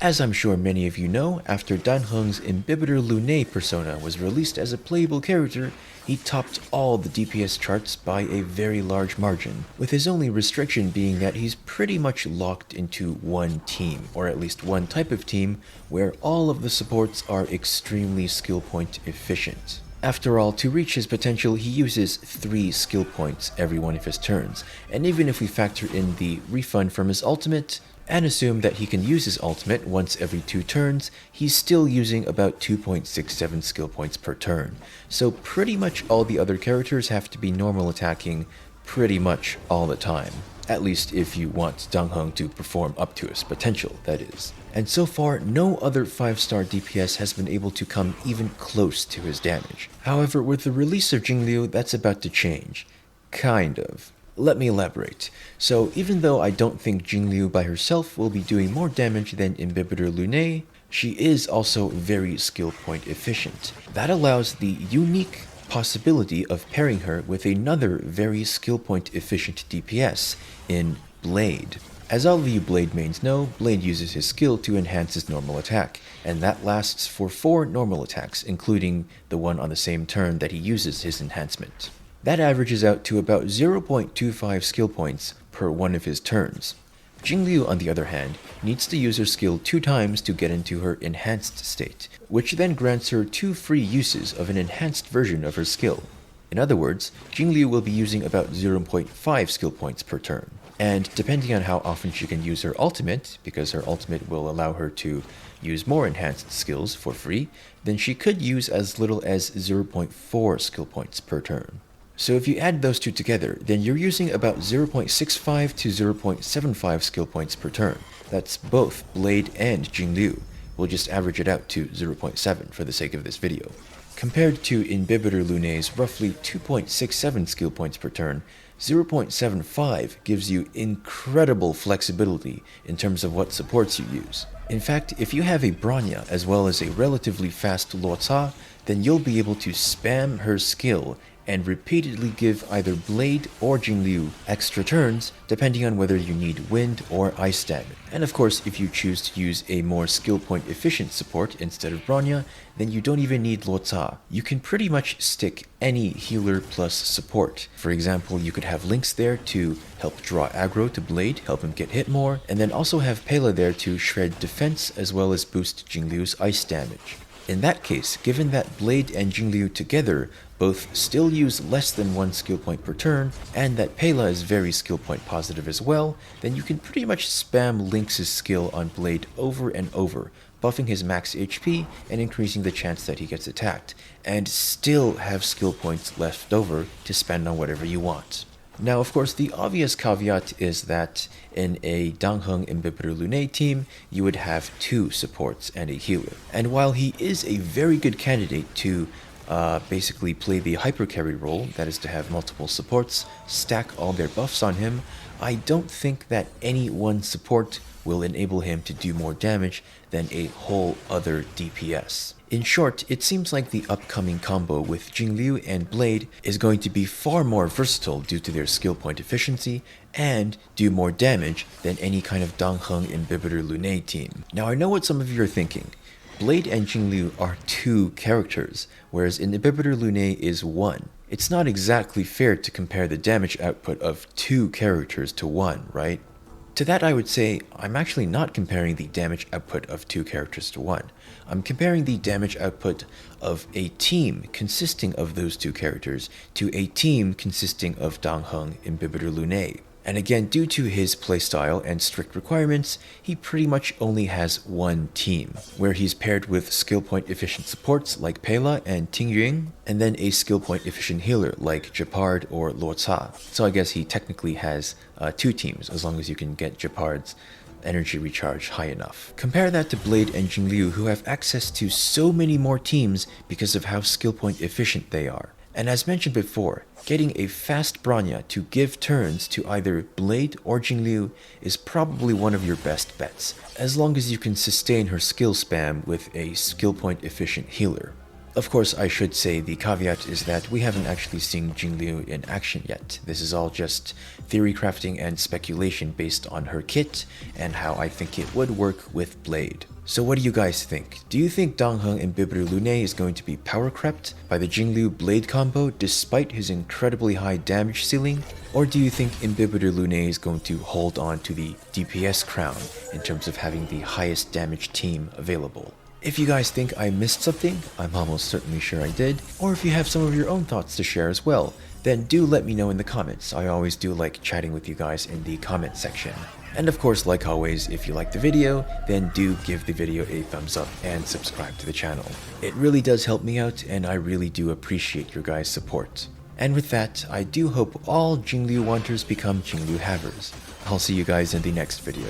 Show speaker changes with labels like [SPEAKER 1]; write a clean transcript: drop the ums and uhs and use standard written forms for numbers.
[SPEAKER 1] As I'm sure many of you know, after Dan Heng's Imbibitor Lunae persona was released as a playable character, he topped all the DPS charts by a very large margin, with his only restriction being that he's pretty much locked into one team, or at least one type of team, where all of the supports are extremely skill point efficient. After all, to reach his potential, he uses 3 skill points every one of his turns, and even if we factor in the refund from his ultimate, and assume that he can use his ultimate once every 2 turns, he's still using about 2.67 skill points per turn. So pretty much all the other characters have to be normal attacking pretty much all the time. At least if you want Dan Heng to perform up to his potential, that is. And so far, no other 5-star DPS has been able to come even close to his damage. However, with the release of Jingliu, that's about to change. Kind of. Let me elaborate. So even though I don't think Jingliu by herself will be doing more damage than Imbibitor Lunae, she is also very skill point efficient. That allows the unique possibility of pairing her with another very skill point efficient DPS in Blade. As all of you Blade mains know, Blade uses his skill to enhance his normal attack, and that lasts for 4 normal attacks, including the one on the same turn that he uses his enhancement. That averages out to about 0.25 skill points per one of his turns. Jingliu, on the other hand, needs to use her skill 2 times to get into her enhanced state, which then grants her 2 free uses of an enhanced version of her skill. In other words, Jingliu will be using about 0.5 skill points per turn. And depending on how often she can use her ultimate, because her ultimate will allow her to use more enhanced skills for free, then she could use as little as 0.4 skill points per turn. So if you add those two together, then you're using about 0.65 to 0.75 skill points per turn. That's both Blade and Jingliu. We'll just average it out to 0.7 for the sake of this video. Compared to Imbibitor Lunae's roughly 2.67 skill points per turn, 0.75 gives you incredible flexibility in terms of what supports you use. In fact, if you have a Bronya as well as a relatively fast Luoca, then you'll be able to spam her skill and repeatedly give either Blade or Jingliu extra turns, depending on whether you need Wind or Ice damage. And of course, if you choose to use a more skill point efficient support instead of Bronya, then you don't even need Luoca. You can pretty much stick any healer plus support. For example, you could have Lynx there to help draw aggro to Blade, help him get hit more, and then also have Pela there to shred defense as well as boost Jingliu's ice damage. In that case, given that Blade and Jingliu together both still use less than 1 skill point per turn, and that Pela is very skill point positive as well, then you can pretty much spam Lynx's skill on Blade over and over, buffing his max HP and increasing the chance that he gets attacked, and still have skill points left over to spend on whatever you want. Now, of course, the obvious caveat is that in a Dan Heng Imbibitor Lunae team, you would have 2 supports and a healer. And while he is a very good candidate to basically play the hyper carry role, that is to have multiple supports, stack all their buffs on him, I don't think that any one support will enable him to do more damage than a whole other DPS. In short, it seems like the upcoming combo with Jingliu and Blade is going to be far more versatile due to their skill point efficiency and do more damage than any kind of Dan Heng Imbibitor Lunae team. Now I know what some of you are thinking. Blade and Jingliu are 2 characters, whereas Imbibitor Lunae is 1. It's not exactly fair to compare the damage output of 2 characters to 1, right? To that I would say, I'm actually not comparing the damage output of 2 characters to 1. I'm comparing the damage output of a team consisting of those 2 characters to a team consisting of Dan Heng Imbibitor Lunae. And again, due to his playstyle and strict requirements, he pretty much only has 1 team, where he's paired with skill point efficient supports like Pela and Tingyuan, and then a skill point efficient healer like Gepard or Luoca. So I guess he technically has 2 teams, as long as you can get Gepard's energy recharge high enough. Compare that to Blade and Jingliu, who have access to so many more teams because of how skill point efficient they are. And as mentioned before, getting a fast Bronya to give turns to either Blade or Jingliu is probably one of your best bets, as long as you can sustain her skill spam with a skill point efficient healer. Of course, I should say the caveat is that we haven't actually seen Jingliu in action yet. This is all just theory crafting and speculation based on her kit and how I think it would work with Blade. So what do you guys think? Do you think Dangheng in Bibiru Lune is going to be power-crept by the Jingliu Blade combo despite his incredibly high damage ceiling? Or do you think Bibiru Lune is going to hold on to the DPS crown in terms of having the highest damage team available? If you guys think I missed something, I'm almost certainly sure I did, or if you have some of your own thoughts to share as well, then do let me know in the comments. I always do like chatting with you guys in the comment section. And of course, like always, if you like the video, then do give the video a thumbs up and subscribe to the channel. It really does help me out, and I really do appreciate your guys' support. And with that, I do hope all Jingliu wanters become Jingliu havers. I'll see you guys in the next video.